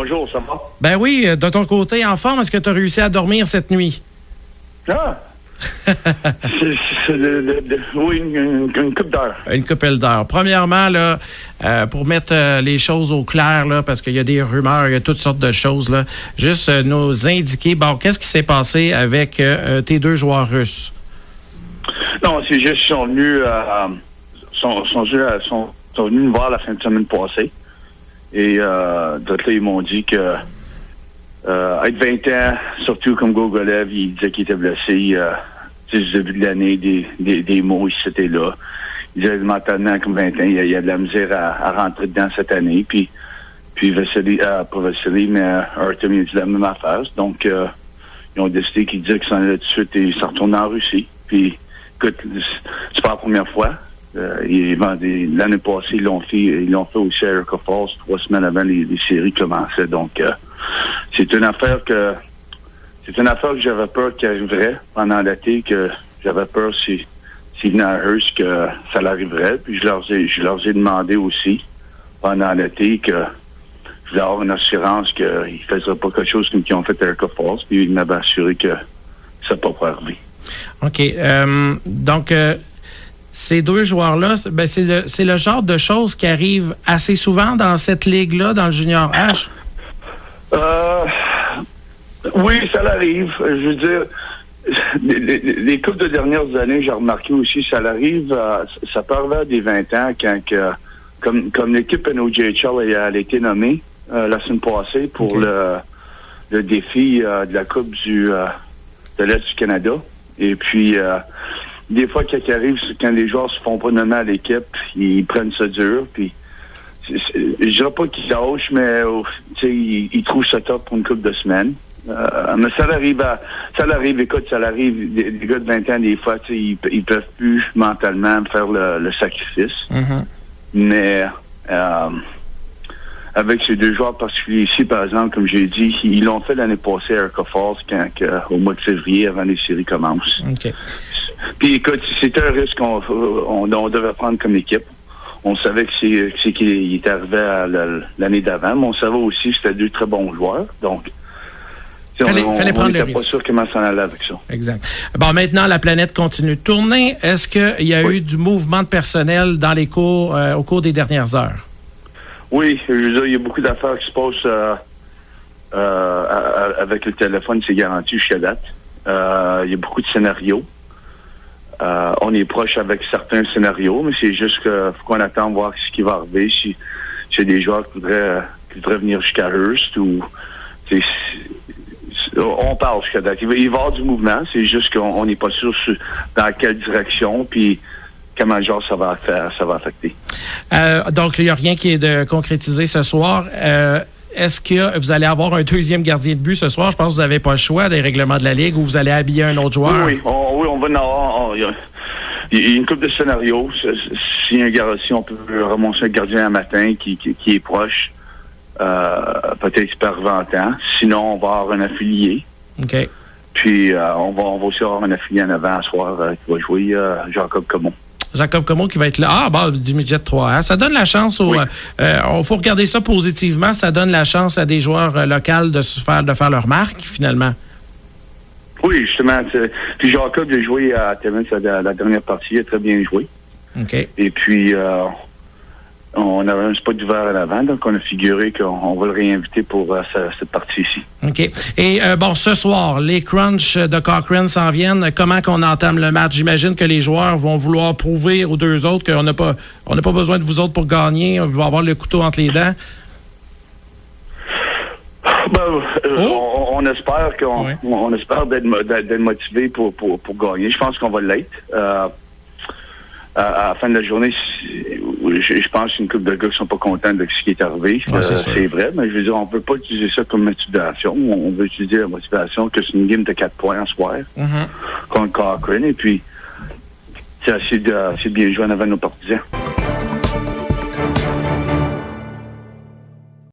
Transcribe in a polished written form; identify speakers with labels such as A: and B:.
A: bonjour, ça va?
B: Ben oui, de ton côté, en forme, est-ce que tu as réussi à dormir cette nuit?
A: Ah! Oui, une couple d'heures.
B: Une couple d'heures. Premièrement, là, pour mettre les choses au clair, là, parce qu'il y a des rumeurs, il y a toutes sortes de choses, là, juste nous indiquer, bon, qu'est-ce qui s'est passé avec tes deux joueurs russes?
A: Non, c'est juste qu'ils sont venus, sont venus me voir la fin de semaine passée. Et d'autres là, ils m'ont dit que être 20 ans, surtout comme Gogolev, il disait qu'il était blessé au début de l'année, des mots ici, c'était là. Il disait mentalement, comme 20 ans, il y a de la misère à rentrer dedans cette année. Puis Vasily, pas Vasily, mais Artem, il a dit la même affaire. Donc, ils ont décidé qu'ils disaient qu'ils s'en allaient tout de suite et ils sont retournés en Russie. Puis, écoute, c'est pas la première fois. L'année passée, ils l'ont fait aussi à Erica Falls 3 semaines avant les séries commençaient. Donc, c'est une affaire que j'avais peur qu'il arriverait pendant l'été, que j'avais peur s'il venait à Hearst que ça l'arriverait. Puis je leur ai demandé aussi pendant l'été que je voulais avoir une assurance qu'ils ne faisraient pas quelque chose comme qu'ils ont fait à Erica Falls. Puis ils m'avaient assuré que ça ne pourrait pas arriver.
B: OK. Donc, ces deux joueurs-là, ben c'est le genre de choses qui arrivent assez souvent dans cette ligue-là, dans le Junior H?
A: Oui, ça l'arrive. Je veux dire, les coupes de dernières années, j'ai remarqué aussi, ça l'arrive, ça peut arriver à des 20 ans quand comme l'équipe NOJHL a été nommée la semaine passée pour le défi de la Coupe de l'Est du Canada. Et puis, des fois, quand arrive, quand les joueurs se font pas nommer à l'équipe, ils prennent ça dur, puis je dirais pas qu'ils lâchent, mais ils trouvent ça top pour une couple de semaines. Mais ça l'arrive, écoute, ça l'arrive, des gars de 20 ans, des fois, ils peuvent plus mentalement faire le sacrifice. Mm-hmm. Mais avec ces deux joueurs particuliers ici, par exemple, comme j'ai dit, ils l'ont fait l'année passée à Erica Falls au mois de février, avant les séries commencent.
B: Okay.
A: Puis écoute, c'était un risque qu'on devait prendre comme équipe. On savait que c'est qu'il était arrivé l'année d'avant, mais on savait aussi que c'était deux très bons joueurs. Donc,
B: fallait prendre le risque.
A: On n'était pas sûr comment s'en allait avec ça.
B: Exact. Bon, maintenant, la planète continue de tourner. Est-ce qu'il y a eu du mouvement de personnel dans les cours au cours des dernières heures?
A: Oui, je veux dire, il y a beaucoup d'affaires qui se passent avec le téléphone, c'est garanti jusqu'à date. Il y a beaucoup de scénarios. On est proche avec certains scénarios, mais c'est juste qu'il faut qu'on attende voir ce qui va arriver. Si y a des joueurs qui voudraient venir jusqu'à Hearst ou... On parle jusqu'à date. Il va y avoir du mouvement, c'est juste qu'on n'est pas sûr dans quelle direction, puis comment genre ça va affecter.
B: Donc, il n'y a rien qui est de concrétisé ce soir. Est-ce que vous allez avoir un deuxième gardien de but ce soir? Je pense que vous n'avez pas le choix des règlements de la Ligue, ou vous allez habiller un autre joueur?
A: Oui, on va en avoir. Il y a une couple de scénarios. Si on peut remonter un gardien un matin qui est proche, peut-être par 20 ans. Sinon, on va avoir un affilié.
B: OK.
A: Puis, on va aussi avoir un affilié en avant ce soir qui va jouer Jacob Comon.
B: Jacob Comon qui va être là. Ah, bah, du midget 3. Hein? Ça donne la chance
A: Oui.
B: il faut regarder ça positivement. Ça donne la chance à des joueurs locaux de faire leur marque, finalement.
A: Oui, justement. Puis Jacob a joué à Timmins la dernière partie. Il a très bien joué.
B: OK.
A: Et puis, on avait un spot ouvert à l'avant, donc on a figuré qu'on va le réinviter pour cette partie-ci. OK.
B: Et ce soir, les crunchs de Cochrane s'en viennent. Comment qu'on entame le match? J'imagine que les joueurs vont vouloir prouver aux deux autres qu'on n'a pas besoin de vous autres pour gagner. On va avoir le couteau entre les dents.
A: On espère on espère d'être motivé pour gagner. Je pense qu'on va l'être. À la fin de la journée, je pense qu'une couple de gars qui sont pas contents de ce qui est arrivé. C'est vrai, mais je veux dire, on peut pas utiliser ça comme motivation. On veut utiliser la motivation que c'est une game de 4 points en soir contre Cochrane. Et puis, c'est assez de bien jouer en avant de nos partisans.